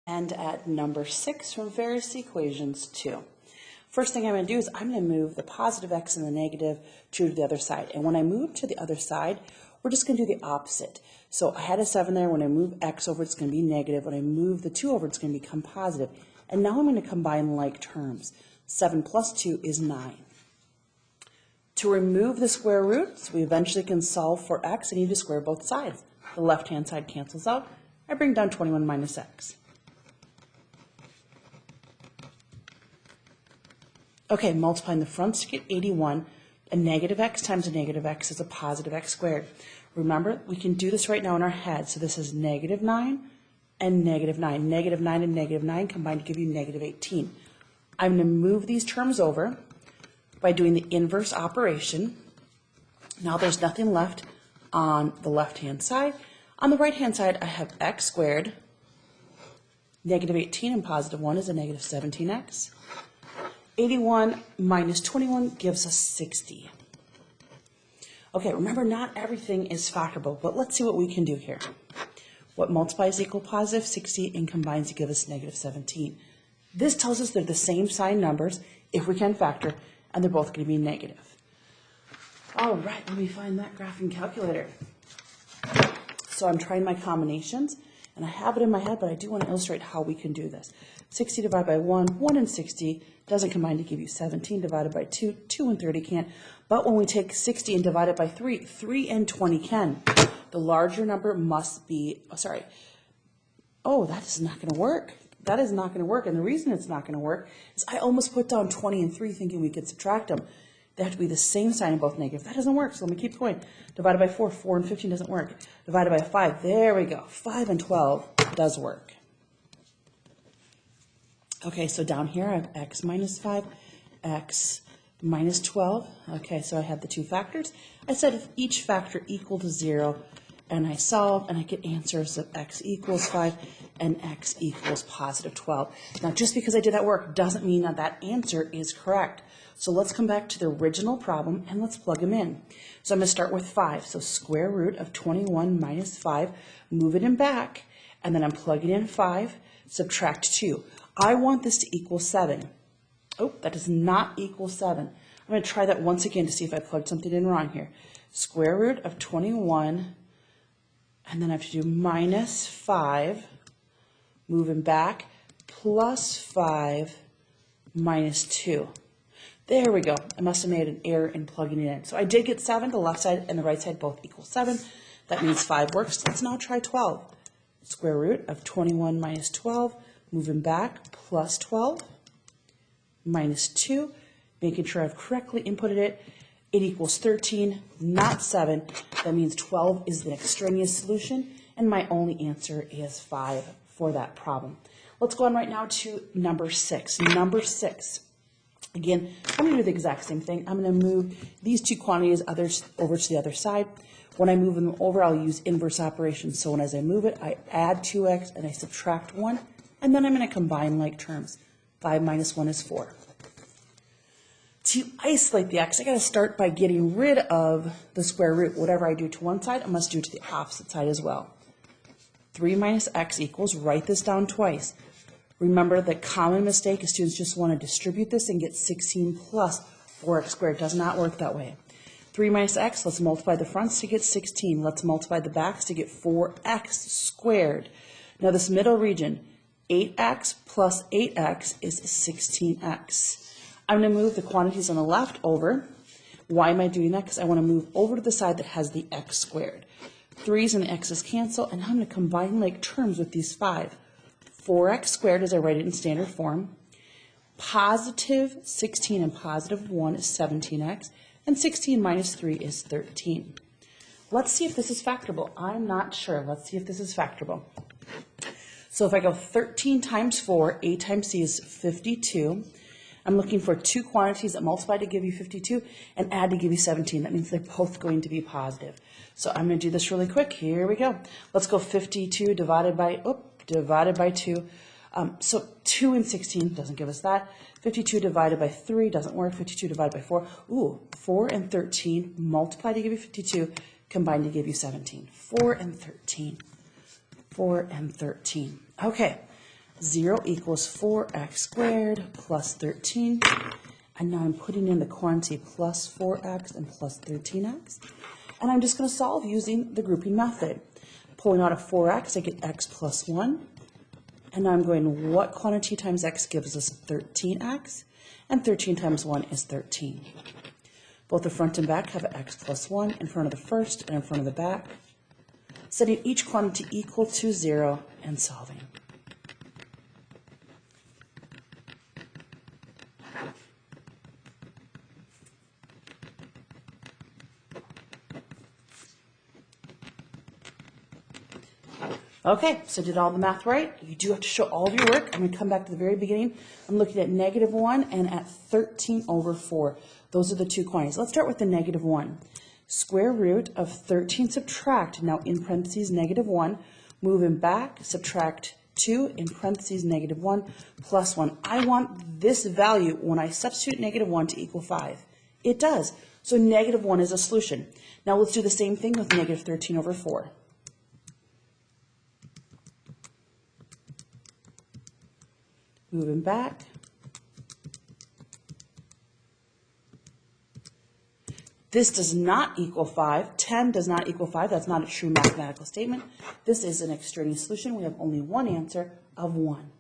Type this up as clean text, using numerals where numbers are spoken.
And at number 6 from various equations 2. First thing I'm going to do is I'm going to move the positive x and the negative 2 to the other side. And when I move to the other side, we're just going to do the opposite. So I had a 7 there. When I move x over, it's going to be negative. When I move the 2 over, it's going to become positive. And now I'm going to combine like terms. 7 plus 2 is 9. To remove the square roots, we eventually can solve for x and need to square both sides. The left-hand side cancels out. I bring down 21 minus x. Okay, multiplying the fronts to get 81. A negative x times a negative x is a positive x squared. Remember, we can do this right now in our head. So this is negative 9 and negative 9. Negative 9 and negative 9 combine to give you negative 18. I'm going to move these terms over by doing the inverse operation. Now there's nothing left on the left-hand side. On the right-hand side, I have x squared. Negative 18 and positive 1 is a negative 17x. 81 minus 21 gives us 60. Okay, remember not everything is factorable, but let's see what we can do here. What multiplies equal positive 60 and combines to give us negative 17. This tells us they're the same sign numbers, if we can factor, and they're both going to be negative. All right, let me find that graphing calculator. So I'm trying my combinations, and I have it in my head, but I do want to illustrate how we can do this. 60 divided by 1, 1 and 60 doesn't combine to give you 17 divided by 2, 2 and 30 can't. But when we take 60 and divide it by 3, 3 and 20 can. The larger number must be, that is not going to work. That is not going to work. And the reason it's not going to work is I almost put down 20 and 3 thinking we could subtract them. They have to be the same sign in both negative. That doesn't work, so let me keep going. Divided by 4, 4 and 15 doesn't work. Divided by 5, there we go. 5 and 12 does work. Okay, so down here I have x minus 5, x minus 12. Okay, so I have the two factors. I said if each factor equal to 0, and I solve, and I get answers of x equals 5 and x equals positive 12. Now, just because I did that work doesn't mean that that answer is correct. So let's come back to the original problem, and let's plug them in. So I'm going to start with 5. So square root of 21 minus 5, move it in back, and then I'm plugging in 5, subtract 2. I want this to equal 7. Oh, that does not equal 7. I'm going to try that once again to see if I plugged something in wrong here. Square root of 21, and then I have to do minus 5, moving back, plus 5, minus 2. There we go. I must have made an error in plugging it in. So I did get 7. The left side and the right side both equal 7. That means 5 works. Let's now try 12. Square root of 21 minus 12. Moving back, plus 12, minus 2, making sure I've correctly inputted it. It equals 13, not 7. That means 12 is the extraneous solution, and my only answer is 5 for that problem. Let's go on right now to number 6. Number 6. Again, I'm going to do the exact same thing. I'm going to move these two quantities over to the other side. When I move them over, I'll use inverse operations. So as I move it, I add 2x and I subtract 1. And then I'm going to combine like terms. 5 minus 1 is 4. To isolate the x, I got to start by getting rid of the square root. Whatever I do to one side, I must do to the opposite side as well. 3 minus x equals, write this down twice. Remember the common mistake is students just want to distribute this and get 16 plus 4x squared. It does not work that way. 3 minus x, let's multiply the fronts to get 16. Let's multiply the backs to get 4x squared. Now this middle region, 8x plus 8x is 16x. I'm going to move the quantities on the left over. Why am I doing that? Because I want to move over to the side that has the x squared. 3's and the x's cancel, and I'm going to combine like terms with these 5. 4x squared, as I write it in standard form. Positive 16 and positive 1 is 17x, and 16 minus 3 is 13. Let's see if this is factorable. I'm not sure. Let's see if this is factorable. So if I go 13 times 4, a times c is 52. I'm looking for two quantities that multiply to give you 52 and add to give you 17. That means they're both going to be positive. So I'm going to do this really quick. Here we go. Let's go 52 divided by 2. So 2 and 16 doesn't give us that. 52 divided by 3 doesn't work. 52 divided by 4. 4 and 13 multiply to give you 52, combine to give you 17. 4 and 13. 4 and 13. Okay, 0 equals 4x squared plus 13. And now I'm putting in the quantity plus 4x and plus 13x. And I'm just going to solve using the grouping method. Pulling out a 4x, I get x plus 1. And now I'm going, what quantity times x gives us 13x? And 13 times 1 is 13. Both the front and back have x plus 1 in front of the first and in front of the back. Setting each quantity equal to 0 and solving. Okay, so did all the math right. You do have to show all of your work. I'm going to come back to the very beginning. I'm looking at -1 and at 13 over 4. Those are the two quantities. Let's start with the -1. Square root of 13 subtract, now in parentheses -1, moving back, subtract 2 in parentheses -1 plus 1. I want this value when I substitute -1 to equal 5. It does. So -1 is a solution. Now let's do the same thing with -13 over 4. Moving back. This does not equal 5. 10 does not equal 5. That's not a true mathematical statement. This is an extraneous solution. We have only one answer of 1.